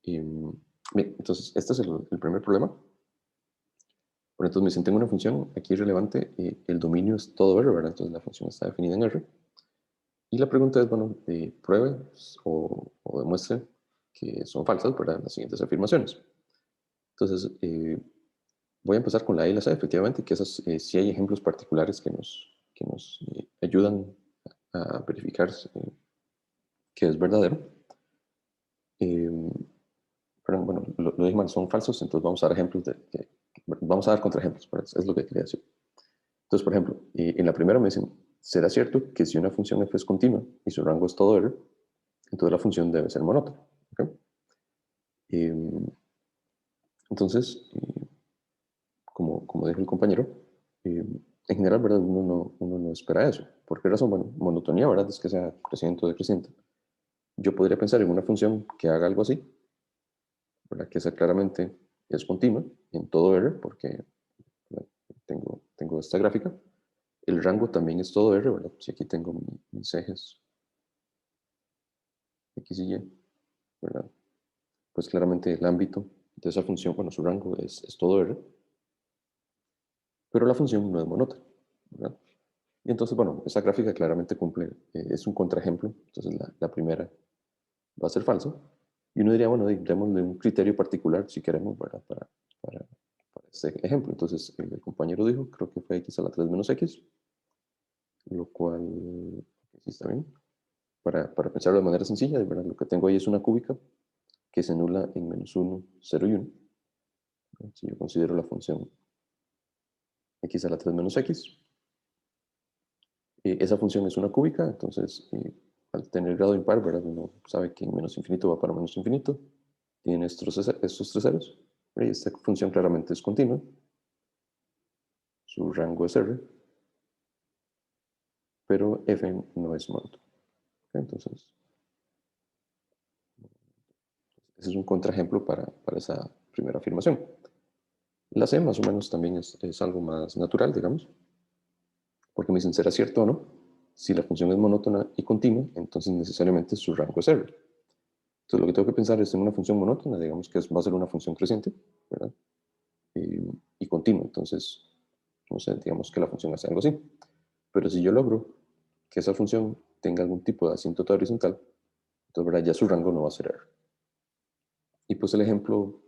Bien, entonces, este es el primer problema. Bueno, entonces me dicen, tengo una función aquí relevante, el dominio es todo R, ¿verdad? Entonces la función está definida en R. Y la pregunta es, bueno, pruebe o demuestre que son falsas, ¿verdad? Las siguientes afirmaciones. Entonces, voy a empezar con la A y la C, efectivamente, que esas sí hay ejemplos particulares que nos ayudan a verificar que es verdadero. Eh, pero bueno, lo dije mal, son falsos, entonces vamos a dar ejemplos vamos a dar contraejemplos, es lo que quería decir. Entonces, por ejemplo, en la primera me dicen, ¿será cierto que si una función f es continua y su rango es todo R, entonces la función debe ser monótona? ¿Okay? Eh, entonces, como dijo el compañero, en general, ¿verdad? Uno no espera eso. ¿Por qué razón? Bueno, monotonía, ¿verdad? Es que sea creciente o decreciente. Yo podría pensar en una función que haga algo así, ¿verdad? Que esa claramente es continua en todo R, porque ¿verdad? Tengo esta gráfica. El rango también es todo R, ¿verdad? Si aquí tengo mis ejes X y Y, ¿verdad? Pues claramente el ámbito de esa función, bueno, su rango es todo R, pero la función no es monótona, ¿verdad? Y entonces, bueno, esa gráfica claramente cumple, es un contraejemplo, entonces la primera va a ser falsa. Y uno diría, bueno, démosle un criterio particular si queremos, ¿verdad? Para este ejemplo. Entonces, el compañero dijo, creo que fue x a la 3 menos x, lo cual sí está bien. Para pensarlo de manera sencilla, ¿verdad? Lo que tengo ahí es una cúbica que se anula en -1, 0 y 1. Si yo considero la función x a la 3 menos x, esa función es una cúbica, entonces al tener grado impar, ¿verdad? Uno sabe que en menos infinito va para menos infinito, tiene estos tres ceros, y esta función claramente es continua, su rango es R, pero f no es monótono. Entonces, ese es un contraejemplo para esa primera afirmación. La C más o menos también es algo más natural, digamos, porque me dicen, ¿será cierto o no? Si la función es monótona y continua, entonces necesariamente su rango es R. Entonces lo que tengo que pensar es en una función monótona, digamos que va a ser una función creciente, ¿verdad? Y continua, entonces, no sé, digamos que la función hace algo así. Pero si yo logro que esa función tenga algún tipo de asíntota horizontal, entonces, ¿verdad? Ya su rango no va a ser R. Y pues el ejemplo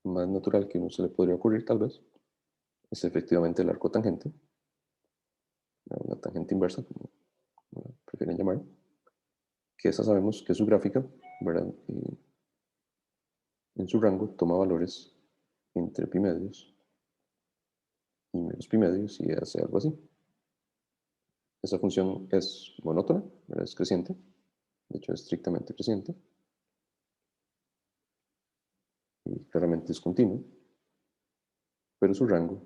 más natural que uno se le podría ocurrir tal vez es efectivamente el arco tangente, la tangente inversa, como prefieren llamar, que esa sabemos que su gráfica, ¿verdad? En su rango toma valores entre pi medios y menos pi medios y hace algo así. Esa función es monótona, ¿verdad? Es creciente, de hecho es estrictamente creciente, y claramente es continua, pero su rango,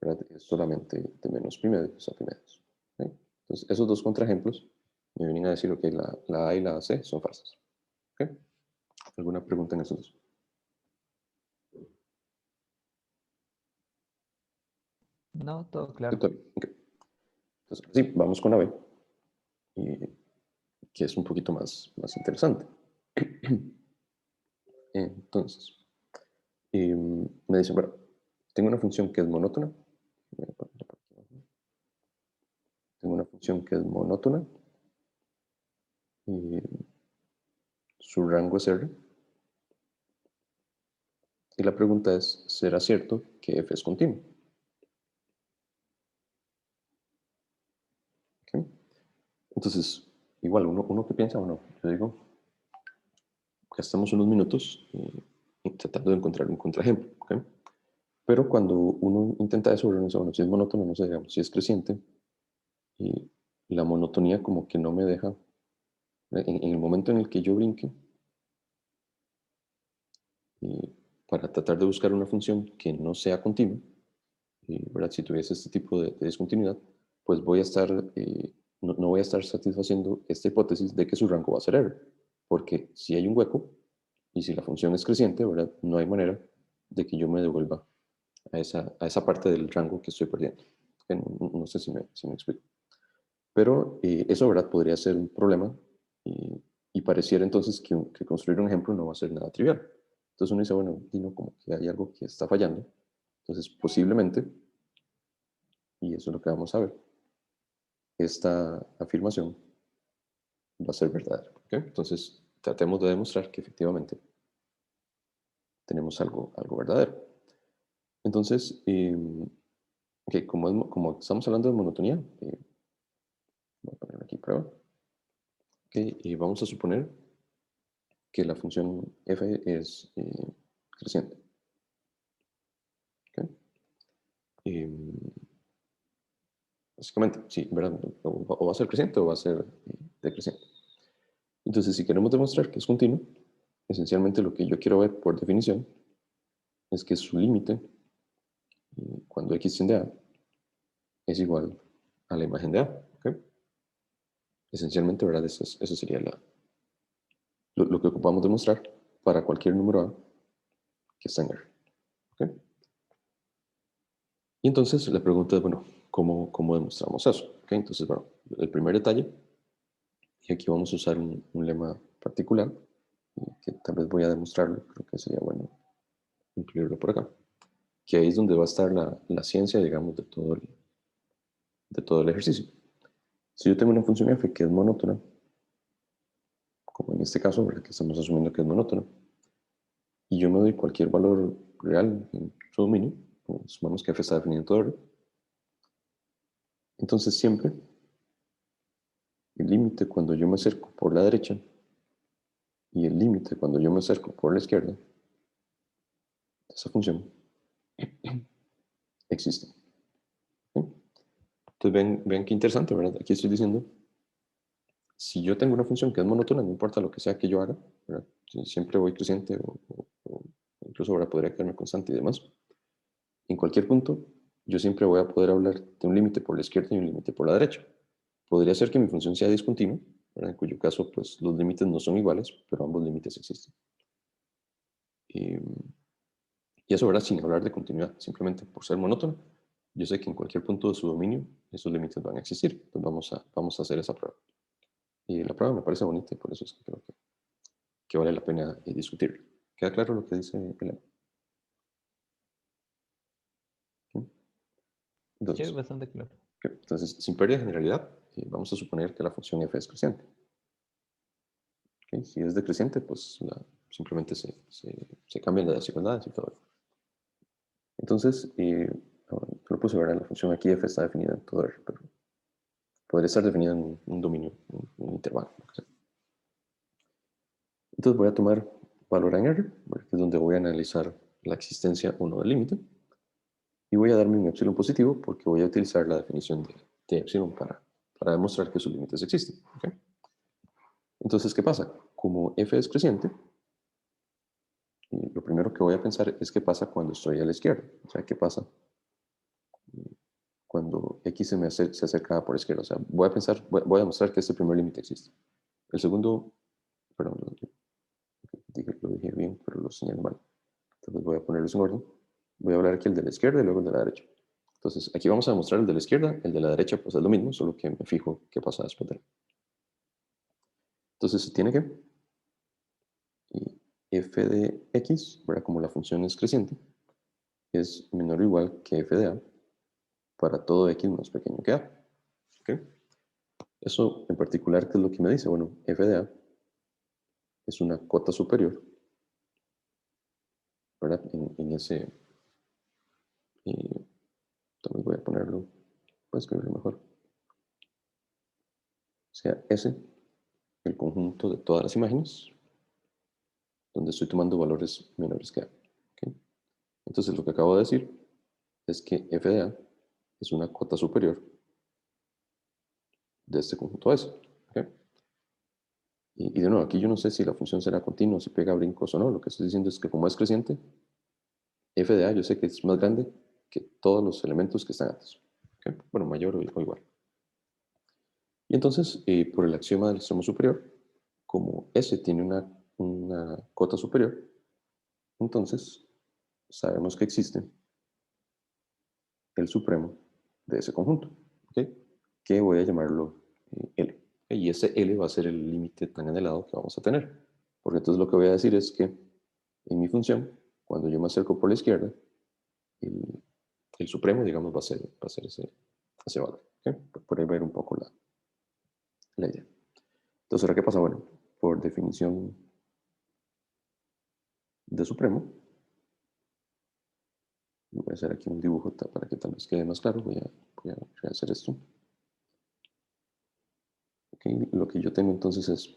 ¿verdad? Es solamente de menos pi medios a pi medios. ¿Okay? Entonces, esos dos contraejemplos me vienen a decir que la A y la C son falsas. ¿Okay? ¿Alguna pregunta en esos dos? No, todo Sí, claro. está bien. Okay. Entonces, sí, vamos con la B, que es un poquito más interesante. Entonces, me dicen, bueno, tengo una función que es monótona. Tengo una función que es monótona. Y su rango es R. Y la pregunta es, ¿será cierto que f es continuo? ¿Okay? Entonces, igual, uno que piensa, bueno, yo digo, gastamos unos minutos tratando de encontrar un contraejemplo. ¿Okay? Pero cuando uno intenta eso, bueno, si es monótono, no sé, digamos, si es creciente, y la monotonía como que no me deja, en el momento en el que yo brinque, y para tratar de buscar una función que no sea continua, ¿verdad? Si tuviese este tipo de discontinuidad, pues voy a estar, no voy a estar satisfaciendo esta hipótesis de que su rango va a ser R, porque si hay un hueco y si la función es creciente, ¿verdad? No hay manera de que yo me devuelva a esa parte del rango que estoy perdiendo. No sé si me explico. Pero eso, ¿verdad? Podría ser un problema Y pareciera entonces que construir un ejemplo no va a ser nada trivial. Entonces uno dice, bueno, Dino, como que hay algo que está fallando. Entonces posiblemente, y eso es lo que vamos a ver, esta afirmación va a ser verdadera. ¿Okay? Entonces tratemos de demostrar que efectivamente tenemos algo verdadero. Entonces, okay, como estamos hablando de monotonía, voy a poner aquí prueba. Okay, y vamos a suponer que la función f es creciente. Okay. Básicamente, sí, ¿verdad? O va a ser creciente o va a ser decreciente. Entonces, si queremos demostrar que es continuo, esencialmente lo que yo quiero ver por definición es que su límite, cuando x tiende a, es igual a la imagen de a. ¿Okay? Esencialmente, ¿verdad? Eso sería lo que ocupamos demostrar para cualquier número a que está en R. ¿Okay? Y entonces la pregunta es, bueno, ¿cómo demostramos eso? ¿Okay? Entonces, bueno, el primer detalle, y aquí vamos a usar un lema particular, que tal vez voy a demostrarlo, creo que sería bueno incluirlo por acá, que ahí es donde va a estar la ciencia, digamos, de todo el ejercicio. Si yo tengo una función f que es monótona, como en este caso, ¿verdad? Que estamos asumiendo que es monótona, y yo me doy cualquier valor real en su dominio, sumamos que f está definido en todo R, entonces siempre el límite cuando yo me acerco por la derecha y el límite cuando yo me acerco por la izquierda de esa función existe. ¿Sí? Entonces ven qué interesante, ¿verdad? Aquí estoy diciendo, si yo tengo una función que es monótona, no importa lo que sea que yo haga, ¿verdad? Si siempre voy creciente o incluso ahora podría quedarme constante y demás, en cualquier punto yo siempre voy a poder hablar de un límite por la izquierda y un límite por la derecha. Podría ser que mi función sea discontinua, ¿verdad? En cuyo caso pues los límites no son iguales, pero ambos límites existen. Y, y eso, ¿verdad? Sin hablar de continuidad, simplemente por ser monótono, yo sé que en cualquier punto de su dominio esos límites van a existir. Entonces vamos a hacer esa prueba. Y la prueba me parece bonita y por eso es que creo que vale la pena discutirla. ¿Queda claro lo que dice Elena? ¿Sí? Sí, Entonces, bastante claro. entonces, sin pérdida de generalidad, vamos a suponer que la función f es creciente. ¿Okay? Si es decreciente, pues simplemente se cambian las desigualdades y todo. Entonces, lo puse, ¿verdad? La función aquí f está definida en todo R, pero podría estar definida en un dominio, un intervalo, lo que sea. Entonces voy a tomar valor en R, que es donde voy a analizar la existencia o no del límite, y voy a darme un epsilon positivo porque voy a utilizar la definición de epsilon para demostrar que sus límites existen. ¿Okay? Entonces, ¿qué pasa? Como f es creciente, y lo primero que voy a pensar es qué pasa cuando estoy a la izquierda. O sea, qué pasa cuando x se acerca por la izquierda. O sea, voy a demostrar que este primer límite existe. El segundo, perdón, lo dije bien, pero lo señalé mal. Entonces voy a ponerlos en orden. Voy a hablar aquí el de la izquierda y luego el de la derecha. Entonces, aquí vamos a demostrar el de la izquierda, el de la derecha pues es lo mismo, solo que me fijo qué pasa después de él. Entonces, se tiene que y f de x, ¿verdad? Como la función es creciente, es menor o igual que f de a para todo x más pequeño que a. ¿Okay? Eso en particular, ¿qué es lo que me dice? Bueno, f de a es una cota superior, ¿verdad? En ese, también voy a ponerlo, voy a escribirlo mejor. O sea, S, el conjunto de todas las imágenes, donde estoy tomando valores menores que A. ¿Okay? Entonces lo que acabo de decir es que f de A es una cota superior de este conjunto S. ¿Okay? Y de nuevo, aquí yo no sé si la función será continua, si pega brincos o no. Lo que estoy diciendo es que como es creciente, f de A yo sé que es más grande que todos los elementos que están antes. ¿Okay? Bueno, mayor o igual. Y entonces, por el axioma del extremo superior, como S tiene una cota superior, entonces sabemos que existe el supremo de ese conjunto, ¿okay? Que voy a llamarlo L. Y ese L va a ser el límite tan anhelado que vamos a tener. Porque entonces lo que voy a decir es que en mi función, cuando yo me acerco por la izquierda, el, el supremo, digamos, va a ser ese valor. ¿Okay? Por ahí ver un poco la idea. Entonces, ¿ahora qué pasa? Bueno, por definición de supremo, voy a hacer aquí un dibujo para que tal vez quede más claro. Voy a hacer esto. Okay, lo que yo tengo entonces es,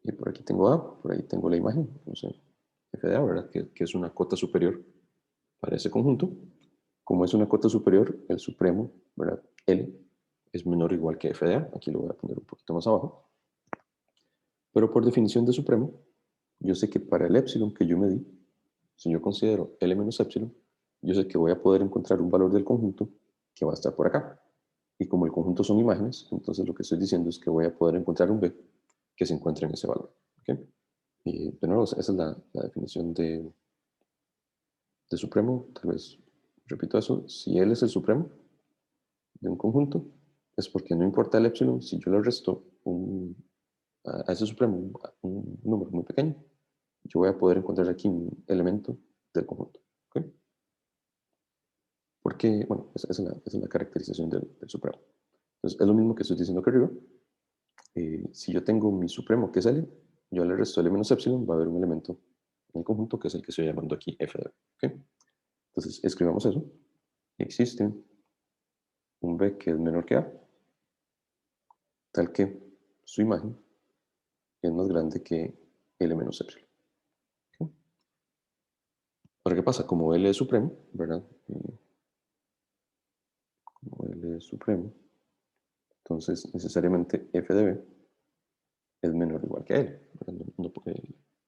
y por aquí tengo A, por ahí tengo la imagen, no sé, f de A, ¿verdad? Que es una cota superior para ese conjunto. Como es una cota superior, el supremo, ¿verdad? L es menor o igual que f de A. Aquí lo voy a poner un poquito más abajo. Pero por definición de supremo, yo sé que para el épsilon que yo me di, si yo considero L menos épsilon, yo sé que voy a poder encontrar un valor del conjunto que va a estar por acá. Y como el conjunto son imágenes, entonces lo que estoy diciendo es que voy a poder encontrar un B que se encuentre en ese valor. ¿Okay? Y de nuevo, esa es la definición de supremo. Tal vez repito eso. Si L es el supremo de un conjunto, es porque no importa el épsilon, si yo le resto a ese supremo un número muy pequeño, yo voy a poder encontrar aquí un elemento del conjunto. ¿Okay? Porque, bueno, esa es la caracterización del supremo. Entonces, es lo mismo que estoy diciendo acá arriba. Si yo tengo mi supremo, que es L, yo le resto L menos epsilon, va a haber un elemento en el conjunto, que es el que estoy llamando aquí f de B. ¿Okay? Entonces, escribamos eso. Existe un B que es menor que A, tal que su imagen es más grande que L menos epsilon. ¿Okay? Ahora, ¿qué pasa? Como L es supremo, ¿verdad? Como L es supremo, entonces necesariamente f de B es menor o igual que L.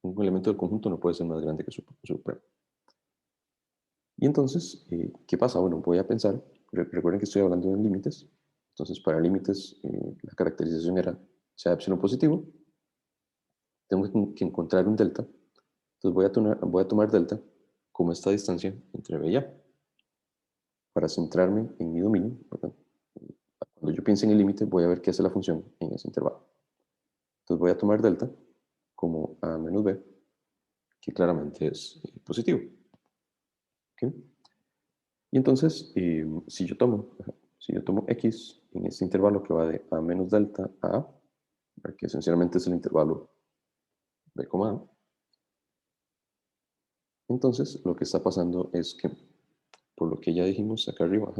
Un elemento del conjunto no puede ser más grande que su supremo. Y entonces, ¿qué pasa? Bueno, voy a pensar, recuerden que estoy hablando de límites, entonces para límites la caracterización era sea epsilon positivo, tengo que encontrar un delta, entonces voy a tomar delta como esta distancia entre B y A, para centrarme en mi dominio, ¿verdad? Cuando yo piense en el límite, voy a ver qué hace la función en ese intervalo. Entonces voy a tomar delta como A menos B, que claramente es positivo. ¿Okay? Y entonces, si yo tomo x en este intervalo que va de a menos delta a A, que esencialmente es el intervalo b, A, entonces lo que está pasando es que, por lo que ya dijimos acá arriba,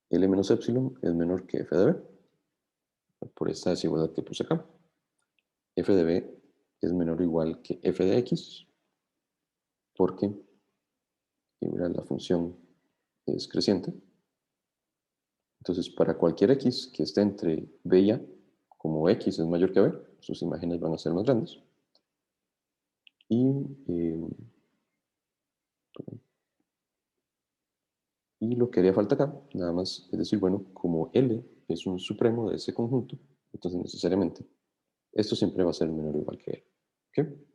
L menos epsilon es menor que f de b, por esta desigualdad que puse acá. F de b es menor o igual que f de x, porque mira, la función es creciente. Entonces, para cualquier x que esté entre b y a, como x es mayor que b, sus imágenes van a ser más grandes. Y, eh, y lo que haría falta acá, nada más, es decir, bueno, como L es un supremo de ese conjunto, entonces necesariamente esto siempre va a ser menor o igual que L. ¿Okay?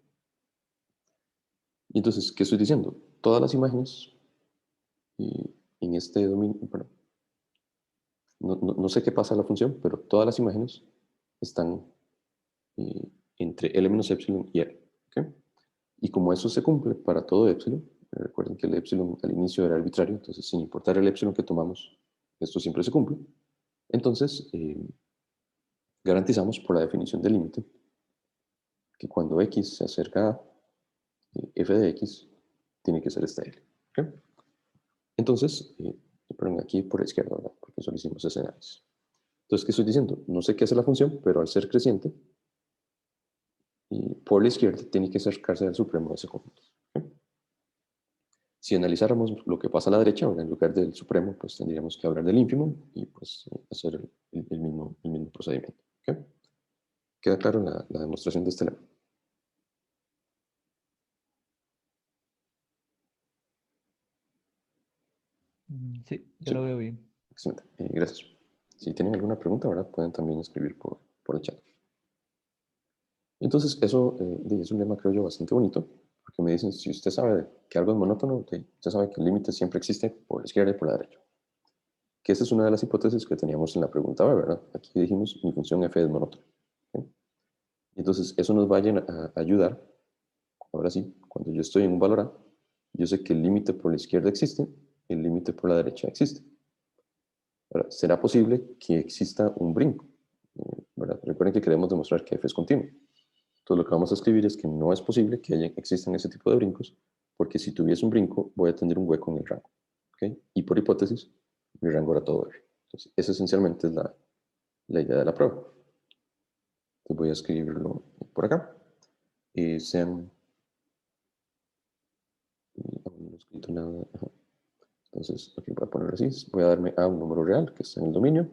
Y entonces, ¿qué estoy diciendo? Todas las imágenes en este dominio, bueno, no sé qué pasa a la función, pero todas las imágenes están entre L menos epsilon y L. ¿Okay? Y como eso se cumple para todo epsilon, recuerden que el epsilon al inicio era arbitrario, entonces sin importar el epsilon que tomamos, esto siempre se cumple. Entonces, garantizamos por la definición del límite que cuando x se acerca a f de x, tiene que ser esta L. ¿Okay? Entonces, perdón, aquí por la izquierda, ¿verdad? Porque solo hicimos ese análisis. Entonces, ¿qué estoy diciendo? No sé qué hace la función, pero al ser creciente, y por la izquierda tiene que acercarse al supremo de ese conjunto. ¿Okay? Si analizáramos lo que pasa a la derecha, en lugar del supremo, pues tendríamos que hablar del ínfimo y pues hacer el mismo procedimiento. ¿Okay? ¿Queda claro la demostración de este lema? Sí, ya Sí, lo veo bien. excelente. Gracias. Si tienen alguna pregunta, ¿verdad? Pueden también escribir por el chat. Entonces, eso es un lema, creo yo, bastante bonito, porque me dicen, si usted sabe que algo es monótono, usted sabe que el límite siempre existe por la izquierda y por la derecha. que esa es una de las hipótesis que teníamos en la pregunta B, ¿verdad? Aquí dijimos mi función f es monótona. ¿Ok? Entonces, eso nos va a ayudar, ahora sí, cuando yo estoy en un valor A, yo sé que el límite por la izquierda existe, el límite por la derecha existe. Ahora, ¿será posible que exista un brinco? ¿Verdad? Recuerden que queremos demostrar que f es continuo. Entonces, lo que vamos a escribir es que no es posible que existan ese tipo de brincos, porque si tuviese un brinco, voy a tener un hueco en el rango. ¿Ok? Y por hipótesis, mi rango era todo R. Entonces, esa esencialmente es la idea de la prueba. Entonces, voy a escribirlo por acá. Sean... aún no he escrito nada. Ajá. Entonces, aquí voy a poner así. Voy a darme a un número real que está en el dominio.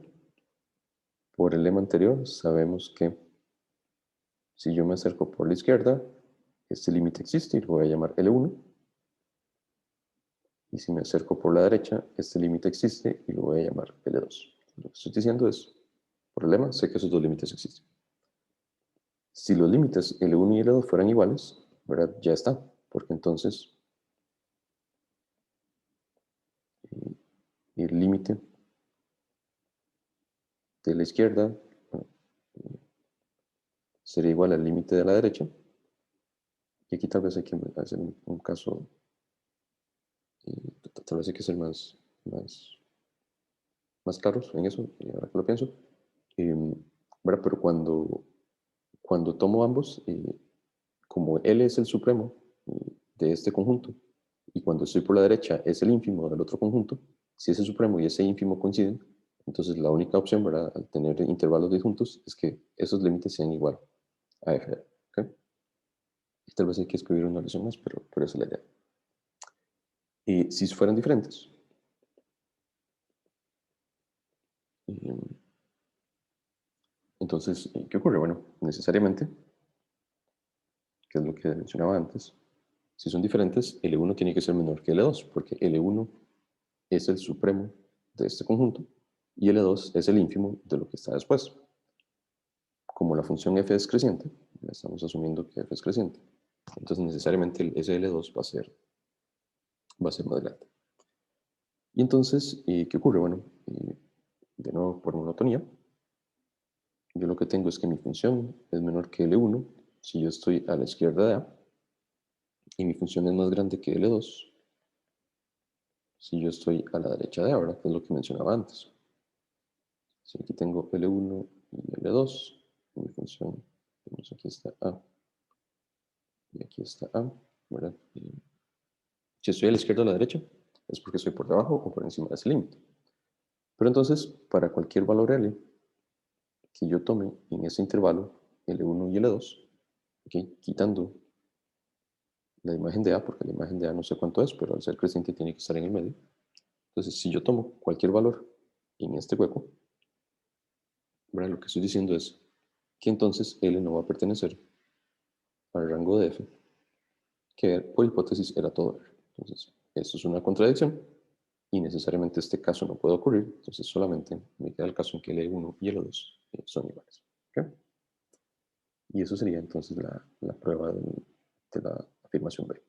Por el lema anterior, sabemos que si yo me acerco por la izquierda, este límite existe y lo voy a llamar L1. Y si me acerco por la derecha, este límite existe y lo voy a llamar L2. Lo que estoy diciendo es, por el lema, sé que esos dos límites existen. Si los límites L1 y L2 fueran iguales, ¿verdad? Ya está, porque entonces el límite de la izquierda sería igual al límite de la derecha. Y aquí tal vez hay que hacer un caso, tal vez hay que ser más claros en eso, ahora que lo pienso. ¿Verdad? Pero cuando tomo ambos, como L es el supremo de este conjunto, y cuando estoy por la derecha es el ínfimo del otro conjunto, si ese supremo y ese ínfimo coinciden, entonces la única opción, ¿verdad?, al tener intervalos disjuntos, es que esos límites sean igual a f. ¿Okay? Y tal vez hay que escribir una oración más, pero esa es la idea. Y si fueran diferentes, entonces, ¿qué ocurre? Bueno, necesariamente, que es lo que mencionaba antes, si son diferentes, L1 tiene que ser menor que L2, porque L1 es el supremo de este conjunto y L2 es el ínfimo de lo que está después. Como la función f es creciente, ya estamos asumiendo que f es creciente, entonces necesariamente el SL2 va a ser más grande. Y entonces, ¿qué ocurre? Bueno, de nuevo, por monotonía, yo lo que tengo es que mi función es menor que L1 si yo estoy a la izquierda de A, y mi función es más grande que L2 si yo estoy a la derecha de A, ¿verdad? Que es lo que mencionaba antes. Si aquí tengo L1 y L2, mi función, tenemos aquí está A, y aquí está A, ¿verdad? Si estoy a la izquierda o a la derecha, es porque estoy por debajo o por encima de ese límite. Pero entonces, para cualquier valor L que yo tome en ese intervalo, L1 y L2, ¿okay?, quitando la imagen de A, porque la imagen de A no sé cuánto es, pero al ser creciente tiene que estar en el medio. Entonces, si yo tomo cualquier valor en este hueco, ¿verdad?, lo que estoy diciendo es que entonces L no va a pertenecer al rango de F, que por hipótesis era todo R. Entonces, esto es una contradicción y necesariamente este caso no puede ocurrir, entonces solamente me queda el caso en que L1 y L2 son iguales. ¿Okay? Y eso sería entonces la prueba de la afirmación B.